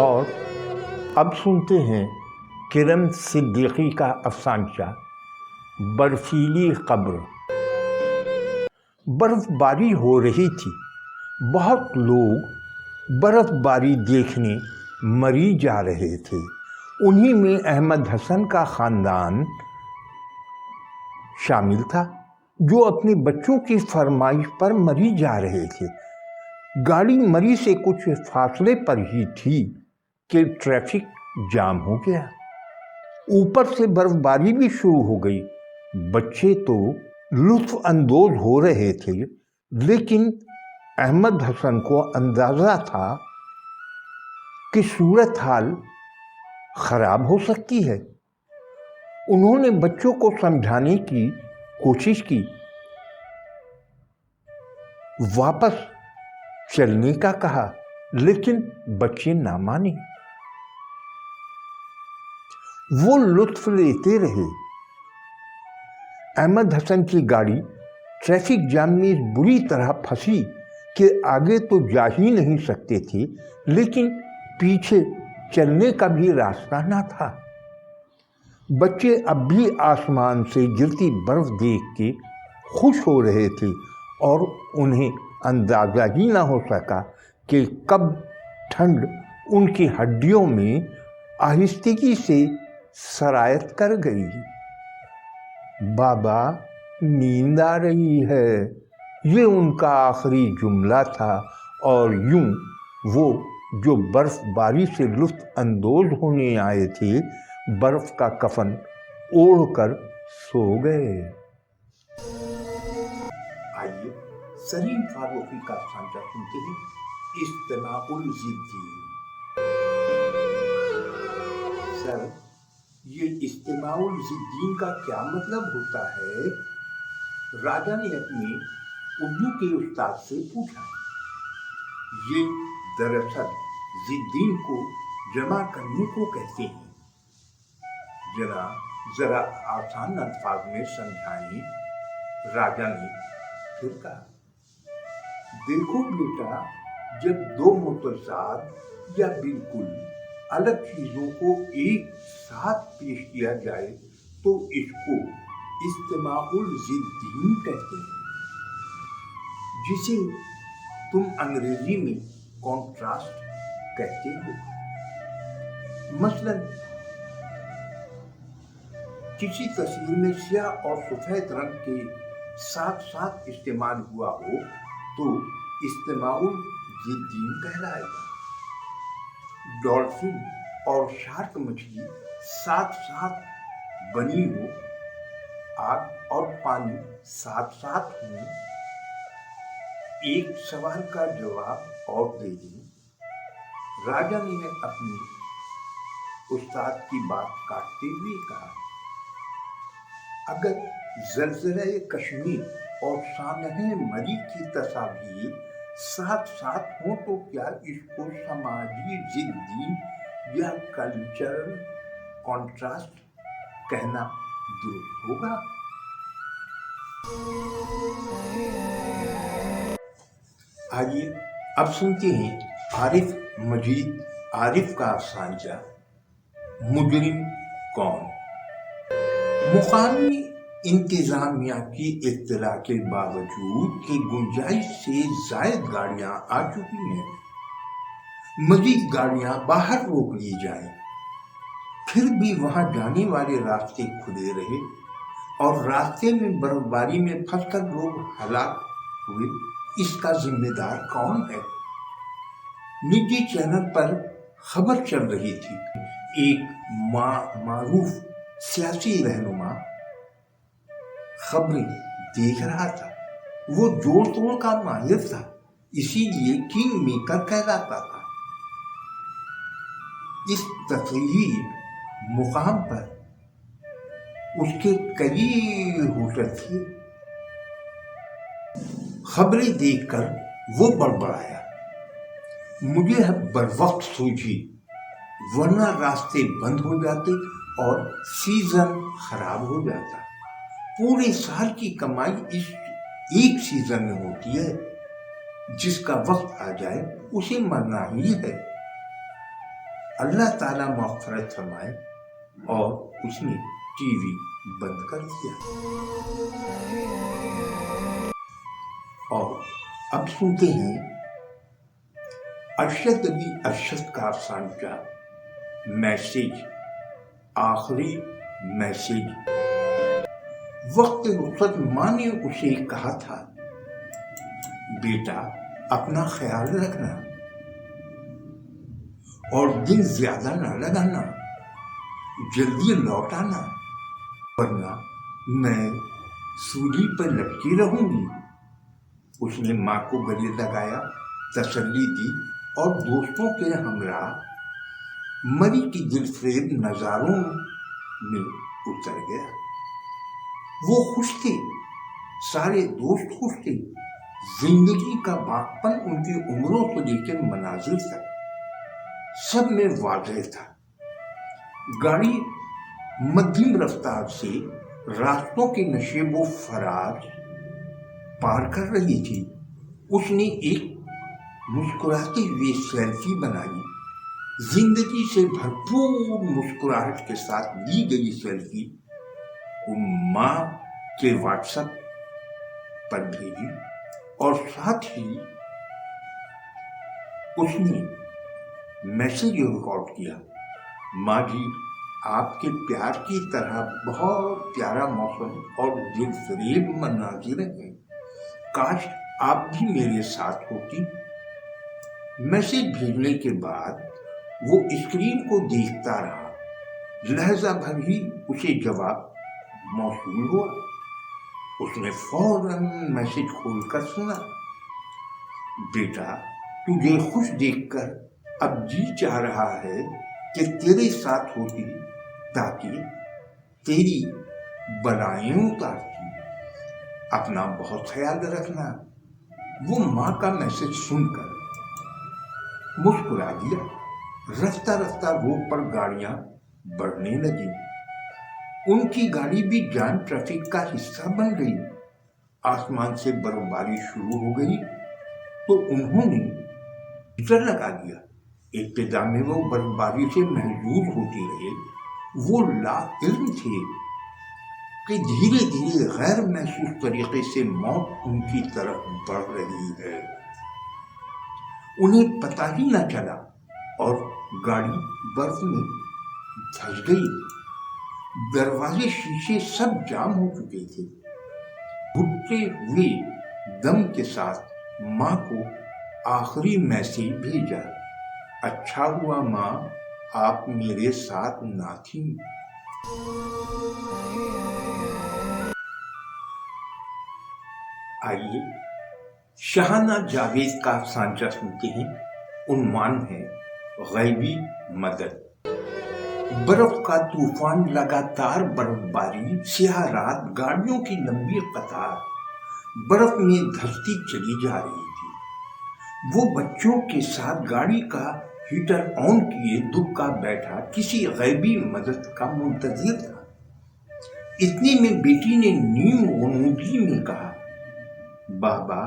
اور اب سنتے ہیں کرم صدیقی کا افسانچہ برفیلی قبر۔ برف باری ہو رہی تھی، بہت لوگ برف باری دیکھنے مری جا رہے تھے۔ انہی میں احمد حسن کا خاندان شامل تھا، جو اپنے بچوں کی فرمائش پر مری جا رہے تھے۔ گاڑی مری سے کچھ فاصلے پر ہی تھی کہ ٹریفک جام ہو گیا۔ اوپر سے برف باری بھی شروع ہو گئی۔ بچے تو لطف اندوز ہو رہے تھے، لیکن احمد حسن کو اندازہ تھا کہ صورتحال خراب ہو سکتی ہے۔ انہوں نے بچوں کو سمجھانے کی کوشش کی، واپس چلنے کا کہا، لیکن بچے نہ مانے۔ وہ لطف لیتے رہے۔ احمد حسن کی گاڑی ٹریفک جام میں بری طرح پھنسی کہ آگے تو جا ہی نہیں سکتے تھے، لیکن پیچھے چلنے کا بھی راستہ نہ تھا۔ بچے اب بھی آسمان سے گرتی برف دیکھ کے خوش ہو رہے تھے، اور انہیں اندازہ ہی نہ ہو سکا کہ کب ٹھنڈ ان کی ہڈیوں میں آہستگی سے سرایت کر گئی۔ بابا نیند آ رہی ہے، یہ ان کا آخری جملہ تھا، اور یوں وہ جو برف باری سے لطف اندوز ہونے آئے تھے، برف کا کفن اوڑھ کر سو گئے۔ آئیے سلیم فاروقی کا افسانچہ سنتے ہیں، اجتماع الضدین۔ سر، یہ اجتماع الضدین کا کیا مطلب ہوتا ہے؟ راجا نے اپنے اردو کے استاد سے پوچھا۔ یہ دراصل ضدین کو جمع کرنے کو کہتے ہیں۔ جناب ذرا آسان الفاظ میں سمجھائیں۔ راجا نے پھر کہا، دیکھو بیٹا، جب دو متضاد یا بالکل الگ چیزوں کو ایک ساتھ پیش کیا جائے تو اس کو اجتماع الضدین کہتے ہیں، جسے تم انگریزی میں کانٹراسٹ کہتے ہو۔ مثلاً کسی تصویر میں سیاہ اور سفید رنگ کے ساتھ ساتھ استعمال ہوا ہو تو اجتماع الضدین کہلائے گا۔ ڈولفن اور شارک مچھلی ساتھ ساتھ بنی ہو، آگ اور پانی ساتھ ساتھ ہوں، ایک سوال کا جواب اور دے دیں۔ راجا نے اپنے استاد کی بات کاٹتے ہوئے کہا، اگر زلزلہ کشمیر اور سانحہ مری کی تصاویر ساتھ ساتھ ہوں تو کیا اس کو سماجی ضدین یا کلچرل کانٹراسٹ کہنا درست ہوگا؟ آئیے اب سنتے ہیں عارف مجید عارف کا افسانچہ مجرم کون۔ مقامی انتظامیہ کی اطلاع کے باوجود کہ گنجائش سے زائد گاڑیاں آ چکی ہیں، مزید گاڑیاں باہر روک لی جائیں، پھر بھی وہاں جانے والے راستے کھلے رہے اور راستے میں برف باری میں پھنس کر لوگ ہلاک ہوئے، اس کا ذمہ دار کون ہے؟ نجی چینل پر خبر چل رہی تھی، ایک معروف سیاسی رہنما خبریں دیکھ رہا تھا۔ وہ جوڑ توڑ کا ماہر تھا، اسی لیے کنگ میکر کہلاتا تھا۔ اس تفریحی مقام پر اس کے کئی ہوٹل تھے۔ خبریں دیکھ کر وہ بڑبڑایا، مجھے بروقت سوجھی، ورنہ راستے بند ہو جاتے اور سیزن خراب ہو جاتا۔ پورے سال کی کمائی اس ایک سیزن میں ہوتی ہے، جس کا وقت آ جائے اسے مرنا ہی ہے۔ اللہ تعالیٰ مغفرت فرمائے، اور اس نے ٹی وی بند کر دیا۔ اور اب سنتے ہیں ارشد علی ارشد کا افسانہ میسیج، آخری میسیج۔ وقت رخصت ماں نے اسے کہا تھا، بیٹا اپنا خیال رکھنا اور دل زیادہ نہ لگانا، جلدی لوٹ آنا، ورنہ میں سولی پر لٹکی رہوں گی۔ اس نے ماں کو گلے لگایا، تسلی دی اور دوستوں کے ہمراہ مری کی دلفریب نظاروں میں اتر گیا۔ وہ خوش تھے، سارے دوست خوش تھے، زندگی کا باغپن ان کی عمروں سے لے کر منازل تک سب میں واضح تھا۔ گاڑی مدھم رفتار سے راستوں کے نشیب و فراز پار کر رہی تھی۔ اس نے ایک مسکراتے ہوئے سیلفی بنائی۔ زندگی سے بھرپور مسکراہٹ کے ساتھ لی گئی سیلفی کو ماں کے واٹس ایپ پر بھیجی، اور ساتھ ہی اس نے میسج ریکارڈ کیا، ماں جی آپ کے پیار کی طرح بہت پیارا موسم اور دل فریب مناظر ہیں، کاش آپ بھی میرے ساتھ ہوتی۔ میسج بھیجنے کے بعد وہ اسکرین کو دیکھتا رہا، لہجہ بھر ہی اسے جواب موصول ہوا۔ اس نے فوراً میسج کھول کر سنا، بیٹا تجھے خوش دیکھ کر اب جی چاہ رہا ہے کہ تیرے ساتھ ہوتی تاکہ تیری بلائیں اتارتی، اپنا بہت خیال رکھنا۔ وہ ماں کا میسج سن کر مسکرا دیا۔ رفتہ رفتہ روڈ پر گاڑیاں بڑھنے لگی۔ ان کی گاڑی بھی جام ٹریفک کا حصہ بن گئی۔ آسمان سے برف باری شروع ہو گئی تو انہوں نے ہیٹر لگا دیا۔ ابتدا میں وہ برف باری سے محظوظ ہوتے رہے۔ وہ لا علم تھے کہ دھیرے دھیرے غیر محسوس طریقے سے موت ان کی طرف بڑھ رہی ہے۔ انہیں پتہ ہی نہ چلا اور گاڑی برف میں دھنس گئی۔ دروازے شیشے سب جام ہو چکے تھے۔ گھٹتے ہوئے دم کے ساتھ ماں کو آخری میسیج بھیجا، اچھا ہوا ماں آپ میرے ساتھ نہ تھیں۔ آئیے شاہانہ جاوید کا افسانہ سنتے ہیں۔ عنوان ہے غیبی مدد۔ برف کا طوفان، لگاتار برف باری، سیاہ رات، گاڑیوں کی لمبی قطار برف میں دھنستی چلی جا رہی تھی۔ وہ بچوں کے ساتھ گاڑی کا ہیٹر آن کیے دبکا بیٹھا کسی غیبی مدد کا منتظر تھا۔ اتنے میں بیٹی نے نیم غنودگی میں کہا، بابا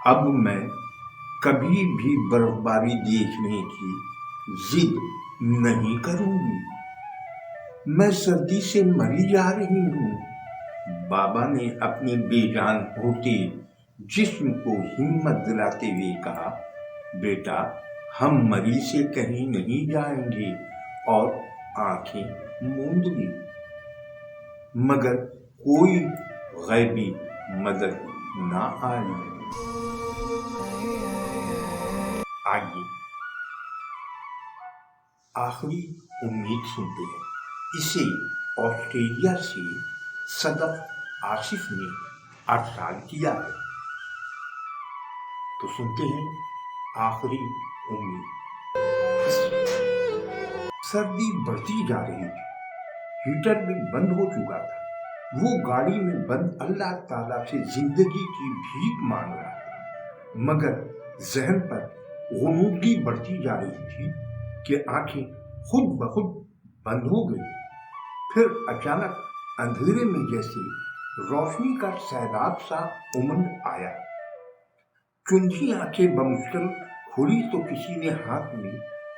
اب میں کبھی بھی برف باری دیکھنے کی ضد نہیں کروں گی، میں سردی سے مری جا رہی ہوں۔ بابا نے اپنے بے جان ہوتے جسم کو ہمت دلاتے ہوئے کہا، بیٹا ہم مری سے کہیں نہیں جائیں گے، اور آنکھیں موند لی۔ مگر کوئی غیبی مدد نہ آئی۔ آئیے آخری امید سنتے ہیں۔ اسے آسٹریلیا سے صدف آصف نے ارسال کیا ہے، تو سنتے ہیں آخری امید۔ سردی بڑھتی جا رہی تھی، ہیٹر بھی بند ہو چکا تھا۔ وہ گاڑی میں بند اللہ تعالیٰ سے زندگی کی بھیک مانگ رہا تھا، مگر ذہن پر غنودگی بڑھتی جا رہی تھی کہ آنکھیں خود بخود بند ہو گئی۔ پھر اچانک اندھیرے میں جیسے روشنی کا سیلاب سا امنڈ آیا۔ چندھی آنکھیں بمشکل کھولی تو کسی نے ہاتھ میں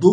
2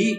1